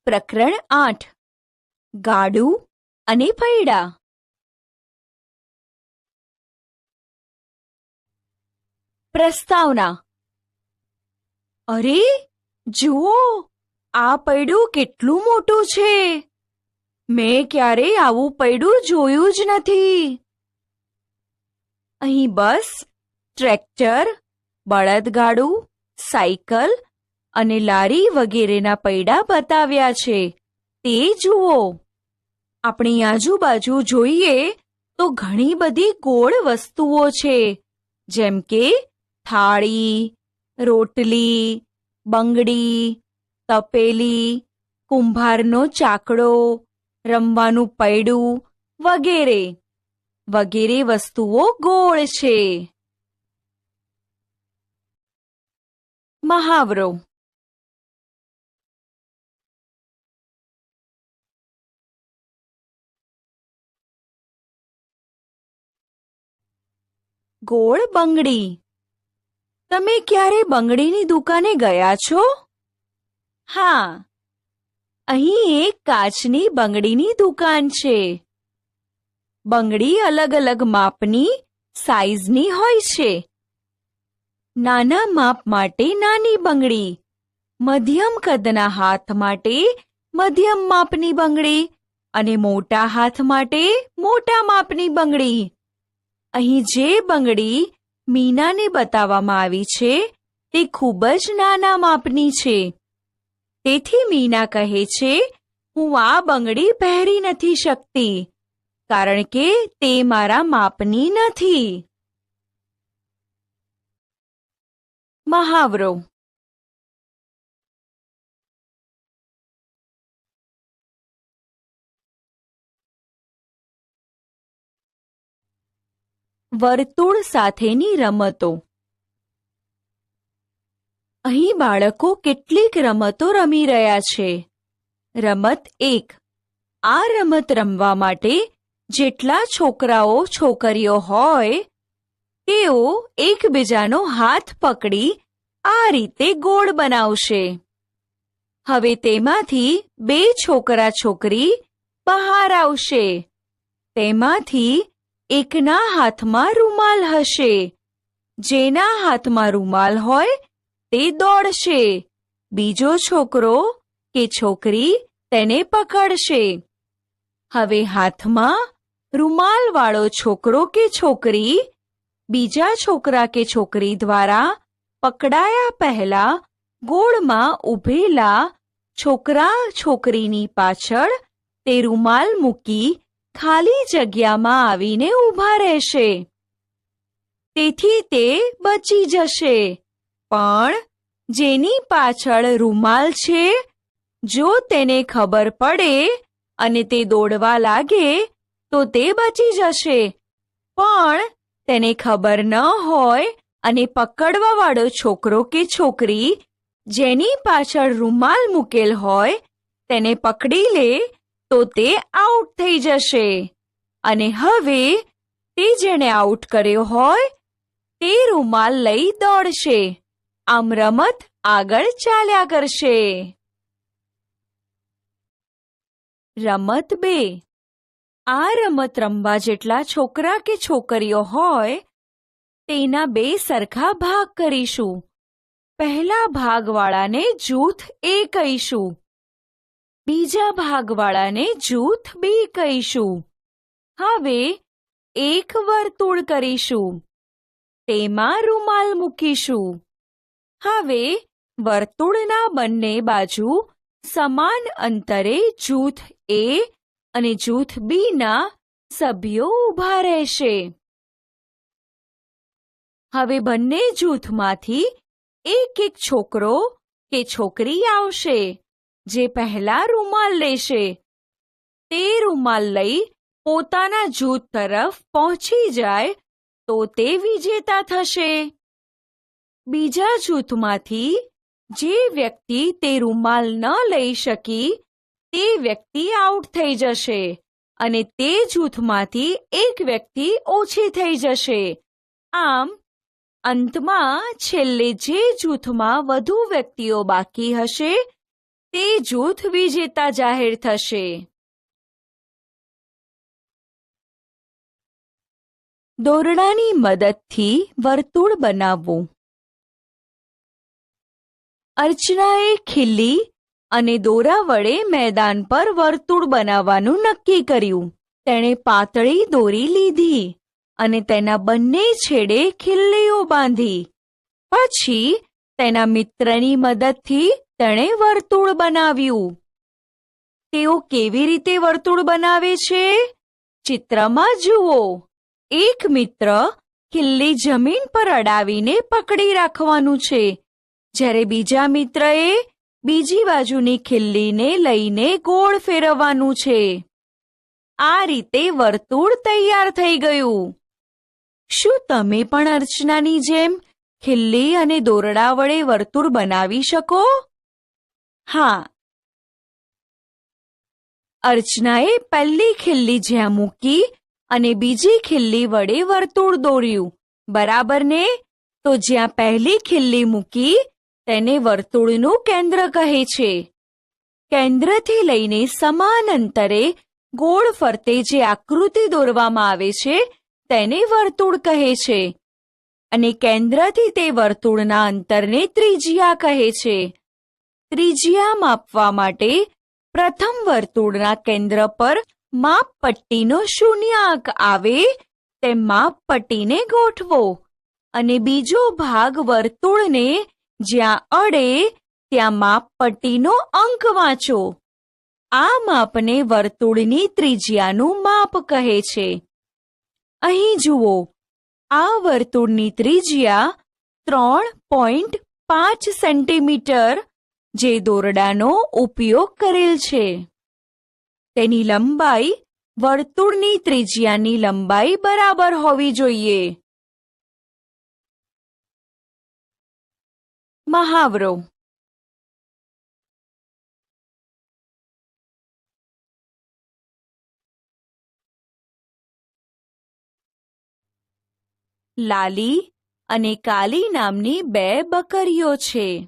પ્રકરણ 8 ગાડું અને પૈડા. પ્રસ્તાવના. અરે જુઓ, આ પૈડું કેટલું મોટું છે. મેં ક્યારેય આવું પૈડું જોયું જ નથી. અહીં બસ, ટ્રેક્ટર, બળદગાડું, સાયકલ અને લારી વગેરેના પૈડા બતાવ્યા છે. તે જુઓ. આપણી આજુબાજુ જોઈએ તો ઘણી બધી ગોળ વસ્તુઓ છે, જેમ કે થાળી, રોટલી, બંગડી, તપેલી, કુંભારનો ચાકડો, રમવાનું પૈડું વગેરે વગેરે વસ્તુઓ ગોળ છે. મહાવરો. ગોળ બંગડી. તમે ક્યારે બંગડીની દુકાને ગયા છો? હા, અહીં એક કાચની બંગડીની દુકાન છે. બંગડી અલગ અલગ માપની, સાઈઝની હોય છે. નાના માપ માટે નાની બંગડી, મધ્યમ કદના હાથ માટે મધ્યમ માપની બંગડી અને મોટા હાથ માટે મોટા માપની બંગડી. અહીં જે બંગડી મીનાને બતાવવામાં આવી છે તે ખૂબ જ નાના માપની છે. તેથી મીના કહે છે, હું આ બંગડી પહેરી નથી શકતી કારણ કે તે મારા માપની નથી. મહાવરો. વર્તુળ સાથેની રમતો. અહીં બાળકો કેટલીક રમતો રમી રહ્યા છે. રમત 1. આ રમત રમવા માટે જેટલા છોકરાઓ છોકરીઓ હોય તેઓ એકબીજાનો હાથ પકડી આ રીતે ગોળ બનાવશે. હવે તેમાંથી 2 છોકરા છોકરી બહાર આવશે. તેમાંથી એકના હાથમાં રૂમાલ હશે. જેના હાથમાં રૂમાલ હોય તે દોડશે. બીજો છોકરો કે છોકરી તેને પકડશે. હવે હાથમાં રૂમાલવાળો છોકરો કે છોકરી બીજા છોકરા કે છોકરી દ્વારા પકડાયા પહેલા ગોળમાં ઊભેલા છોકરા છોકરીની પાછળ તે રૂમાલ મૂકી ખાલી જગ્યામાં આવીને ઊભા રહેશે. તેથી તે બચી જશે. પણ જેની પાછળ રૂમાલ છે, જો તેને ખબર પડે અને તે દોડવા લાગે તો તે બચી જશે. પણ તેને ખબર ન હોય અને પકડવાવાળો છોકરો કે છોકરી જેની પાછળ રૂમાલ મૂકેલ હોય તેને પકડી લે તો તે આઉટ થઈ જશે. અને હવે તે જેણે આઉટ કર્યો હોય તે રૂમાલ લઈ દોડશે. આમ રમત આગળ ચાલ્યા કરશે. રમત 2. આ રમત રમવા જેટલા છોકરા કે છોકરીઓ હોય તેના 2 સરખા ભાગ કરીશું. પહેલા ભાગવાળાને જૂથ A કહીશું. બીજા ભાગવાળાને જૂથ B કહીશું. હવે એક વર્તુળ કરીશું. તેમાં રૂમાલ મૂકીશું. હવે વર્તુળના બંને બાજુ સમાન અંતરે જૂથ A અને જૂથ B ના સભ્યો ઊભા રહેશે. હવે બંને જૂથમાંથી એક છોકરો કે છોકરી આવશે જે પહેલા રૂમાલ લેશે. તે રૂમાલ લઈ પોતાના જૂથ તરફ પહોંચી જાય તો તે વિજેતા થશે. બીજા જૂથમાંથી જે વ્યક્તિ તે રૂમાલ ન લઈ શકી તે વ્યક્તિ આઉટ થઈ જશે અને તે જૂથમાંથી એક વ્યક્તિ ઓછી થઈ જશે. આમ અંતમાં છેલ્લે જે જૂથમાં વધુ વ્યક્તિઓ બાકી હશે તે જૂથ વિજેતા જાહેર થશે. દોરડાની મદદથી વર્તુળ બનાવવું. અર્ચનાએ ખીલ્લી અને દોરા વડે મેદાન પર વર્તુળ બનાવવાનું નક્કી કર્યું. તેણે પાતળી દોરી લીધી અને તેના બંને છેડે ખીલ્લીઓ બાંધી. પછી તેના મિત્રની મદદથી તેણે વર્તુળ બનાવ્યું. તેઓ કેવી રીતે વર્તુળ બનાવે છે? ચિત્રમાં જુઓ. એક મિત્ર ખીલ્લી જમીન પર અડાવીને પકડી રાખવાનું છે, જ્યારે બીજા મિત્રએ બીજી બાજુની ખીલ્લીને લઈને ગોળ ફેરવવાનું છે. આ રીતે વર્તુળ તૈયાર થઈ ગયું. શું તમે પણ અર્ચનાની જેમ ખીલ્લી અને દોરડા વડે વર્તુળ બનાવી શકો? હા. અર્ચનાએ પહેલી ખીલ્લી જ્યાં મૂકી અને બીજી ખીલ્લી વડે વર્તુળ દોર્યું. બરાબર ને? તો જ્યાં પહેલી ખીલ્લી મૂકી તેને વર્તુળનું કેન્દ્ર કહે છે. કેન્દ્રથી લઈને સમાન અંતરે ગોળ ફરતે જે આકૃતિ દોરવામાં આવે છે તેને વર્તુળ કહે છે. અને કેન્દ્રથી તે વર્તુળના અંતરને ત્રિજ્યા કહે છે. ત્રિજ્યા માપવા માટે પ્રથમ વર્તુળના કેન્દ્ર પર માપપટ્ટીનો શૂન્યાંક આવે તેમ માપપટ્ટીને ગોઠવો અને બીજો ભાગ વર્તુળને જ્યાં અડે ત્યાં માપપટ્ટીનો અંક વાંચો. આ માપને વર્તુળની ત્રિજ્યાનું માપ કહે છે. અહીં જુઓ, આ વર્તુળની ત્રિજ્યા 3.5 સેન્ટીમીટર જે દોરડાનો ઉપયોગ કરેલ છે. તેની લંબાઈ વર્તુળની ત્રિજ્યાની લંબાઈ બરાબર હોવી જોઈએ. મહાવરો. લાલી અને કાલી નામની બે બકરીઓ છે.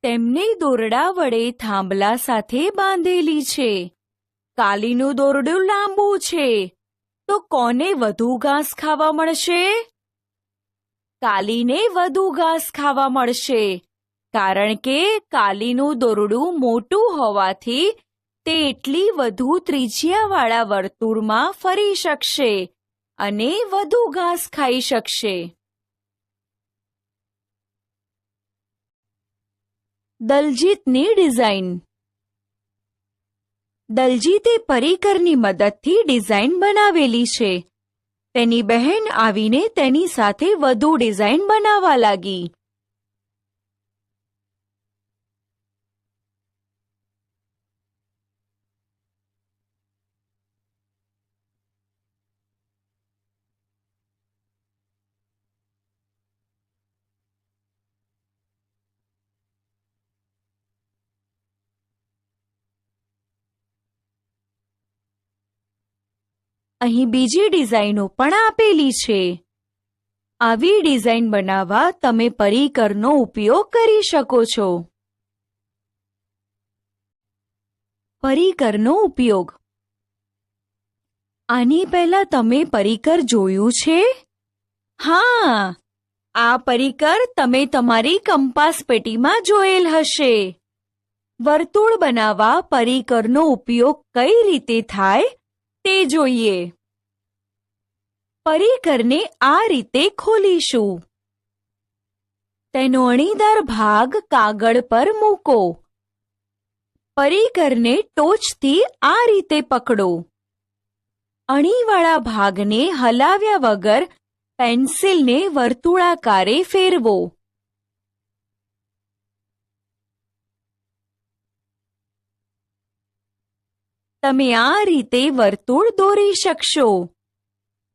તેમને દોરડા વડે થાંભલા સાથે બાંધેલી છે. કાલીનું દોરડું લાંબુ છે, તો કોને વધુ ઘાસ ખાવા મળશે? કાલીને વધુ ઘાસ ખાવા મળશે, કારણ કે કાલીનું દોરડું મોટું હોવાથી તે એટલી વધુ ત્રિજ્યાવાળા વર્તુળમાં ફરી શકશે અને વધુ ઘાસ ખાઈ શકશે. દલજીતની ડિઝાઇન. દલજીતે પરિકરની મદદથી ડિઝાઇન બનાવેલી છે. તેની બહેન આવીને તેની સાથે વધુ ડિઝાઇન બનાવવા લાગી. અહીં બીજી ડિઝાઇનો પણ આપેલી છે. આવી ડિઝાઇન બનાવવા તમે પરિકરનો ઉપયોગ કરી શકો છો. પરિકરનો ઉપયોગ. આની પહેલા તમે પરિકર જોયું છે? હા, આ પરિકર તમે તમારી કંપાસ પેટીમાં જોયેલ હશે. વર્તુળ બનાવવા પરિકરનો ઉપયોગ કઈ રીતે થાય તે જોઈએ. પરિકરને આ રીતે ખોલીશું. તેનો અણીદાર ભાગ કાગળ પર મૂકો. પરિકરને ટોચથી આ રીતે પકડો. અણીવાળા ભાગને હલાવ્યા વગર પેન્સિલને વર્તુળાકારે ફેરવો. તમે આ રીતે વર્તુળ દોરી શકશો.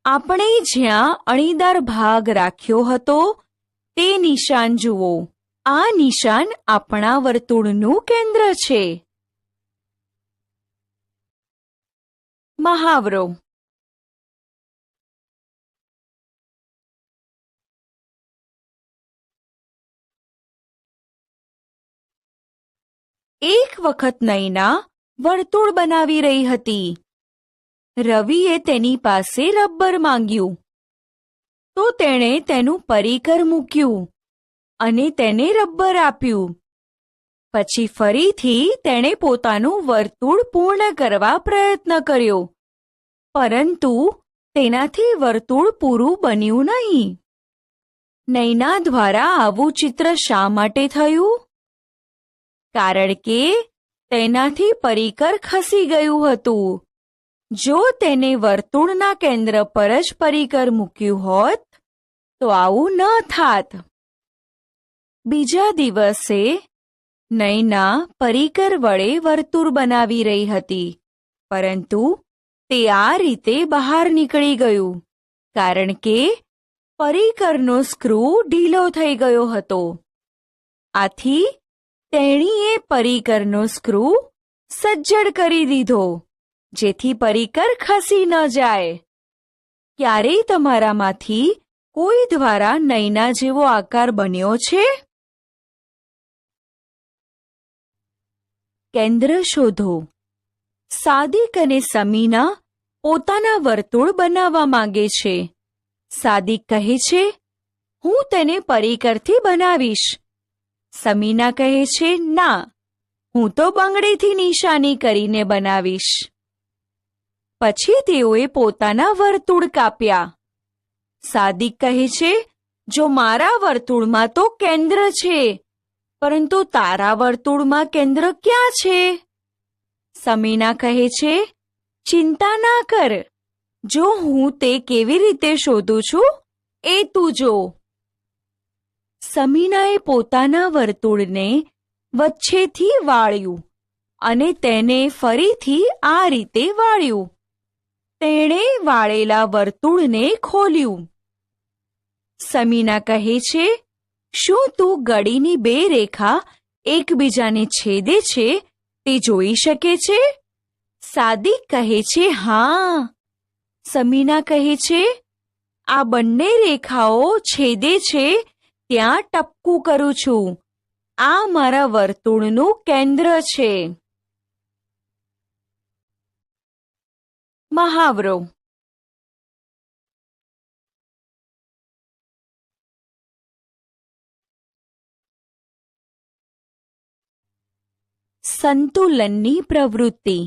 આપણે જ્યાં અણીદાર ભાગ રાખ્યો હતો તે નિશાન જુઓ. આ નિશાન આપણા વર્તુળનું કેન્દ્ર છે. મહાવરો. એક વખત નૈના વર્તુળ બનાવી રહી હતી. રવિએ તેની પાસે રબર માંગ્યું તો તેણે તેનું પરિકર મૂક્યું અને તેને રબર આપ્યું. પછી ફરીથી તેણે પોતાનું વર્તુળ પૂર્ણ કરવા પ્રયત્ન કર્યો, પરંતુ તેનાથી વર્તુળ પૂરું બન્યું નહીં. નૈના દ્વારા આવું ચિત્ર શા માટે થયું? કારણ કે તેનાથી પરિકર ખસી ગયું હતું. જો તેને વર્તુળના કેન્દ્ર પર જ પરિકર મૂક્યું હોત તો આવું ન થાત. બીજા દિવસે નૈના પરિકર વડે વર્તુળ બનાવી રહી હતી, પરંતુ તે આ રીતે બહાર નીકળી ગયું કારણ કે પરિકરનો સ્ક્રૂ ઢીલો થઈ ગયો હતો. આથી તેણીએ પરિકરનો સ્ક્રૂ સજ્જડ કરી દીધો, જેથી પરિકર ખસી ન જાય. ક્યારેય તમારામાંથી કોઈ દ્વારા નૈના જેવો આકાર બન્યો છે? કેન્દ્ર શોધો. સાદિક અને સમીના પોતાના વર્તુળ બનાવવા માંગે છે. સાદિક કહે છે, હું તેને પરિકરથી બનાવીશ. સમીના કહે છે, ના, હું તો બંગડીથી નિશાની કરીને બનાવીશ. પછી તેઓએ પોતાના વર્તુળ કાપ્યા. સાદિક કહે છે, જો મારા વર્તુળમાં તો કેન્દ્ર છે, પરંતુ તારા વર્તુળમાં કેન્દ્ર ક્યાં છે? સમીના કહે છે, ચિંતા ના કર, જો હું તે કેવી રીતે શોધું છું એ તું જો. સમીનાએ પોતાના વર્તુળને વચ્ચેથી વાળ્યું અને તેને ફરીથી આ રીતે વાળ્યું. તેણે વાળેલા વર્તુળને ખોલ્યું. સમીના કહે છે, શું તું ગળીની બે રેખા એકબીજાને છેદે છે તે જોઈ શકે છે? સાદિક કહે છે, હા. સમીના કહે છે, આ બંને રેખાઓ છેદે છે ત્યાં ટપકું કરું છું. આ મારા વર્તુળનું કેન્દ્ર છે. મહાવરો. સંતુલનની પ્રવૃત્તિ.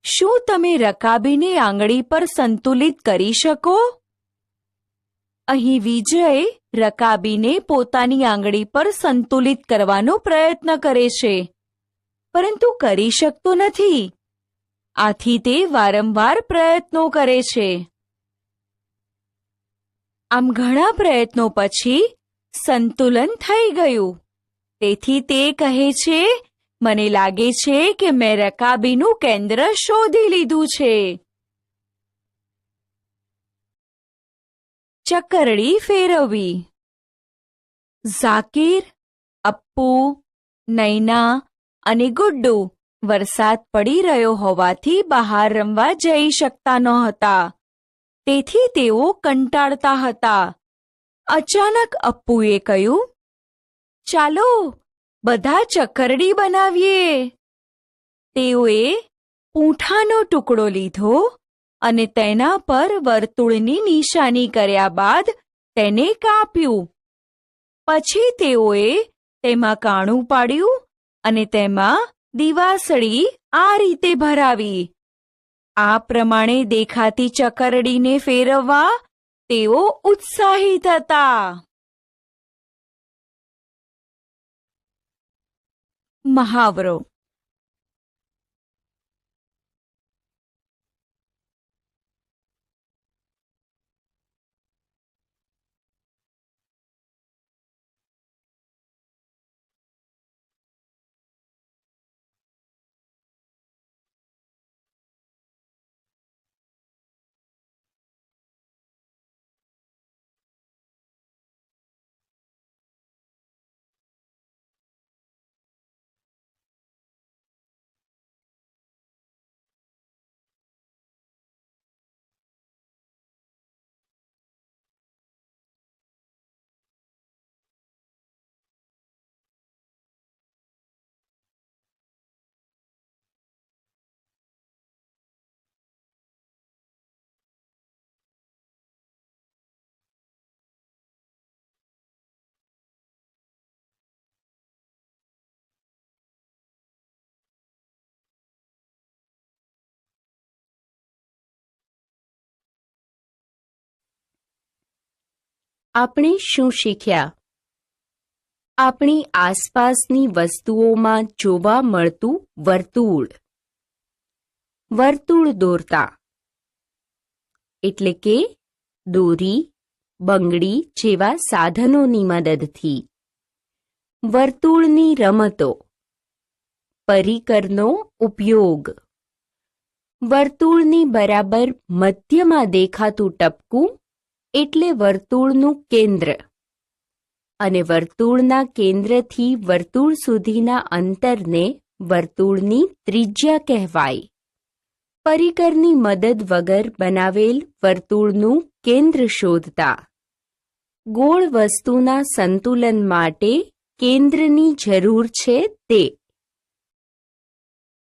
શું તમે રકાબીની આંગળી પર સંતુલિત કરી શકો? અહીં વિજય રકાબીને પોતાની આંગળી પર સંતુલિત કરવાનો પ્રયત્ન કરે છે, પરંતુ કરી શકતો નથી. આથી તે વારંવાર પ્રયત્નો કરે છે. આમ ઘણા પ્રયત્નો પછી સંતુલન થઈ ગયું. તેથી તે કહે છે, મને લાગે છે કે મેં રકાબીનું કેન્દ્ર શોધી લીધું છે. ચકરડી ફેરવવી. ઝાકીર, અપ્પુ, નૈના અને ગુડ્ડુ વરસાદ પડી રહ્યો હોવાથી બહાર રમવા જઈ શકતા નહોતા. તેથી તેઓ કંટાળતા હતા. અચાનક અપ્પુએ કહ્યું, ચાલો બધા ચકરડી બનાવીએ. તેઓએ પૂંઠાનો ટુકડો લીધો અને તેના પર વર્તુળની નિશાની કર્યા બાદ તેને કાપ્યું. પછી તેઓએ તેમાં કાણું પાડ્યું અને તેમાં દીવાસળી આ રીતે ભરાવી. આ પ્રમાણે દેખાતી ચકરડીને ફેરવવા તેઓ ઉત્સાહિત હતા. મહાવરો. આપણે શું શીખ્યા? આપણી આસપાસની વસ્તુઓમાં જોવા મળતું વર્તુળ. વર્તુળ દોરતા એટલે કે દોરી, બંગડી જેવા સાધનોની મદદથી. વર્તુળની રમતો. પરિકરનો ઉપયોગ. વર્તુળની બરાબર મધ્યમાં દેખાતું ટપકું એટલે વર્તુળનું કેન્દ્ર અને વર્તુળના કેન્દ્રથી વર્તુળ સુધીના અંતરને વર્તુળની ત્રિજ્યા કહેવાય. પરિકરની મદદ વગર બનાવેલ વર્તુળનું કેન્દ્ર શોધતા. ગોળ વસ્તુના સંતુલન માટે કેન્દ્રની જરૂર છે તે.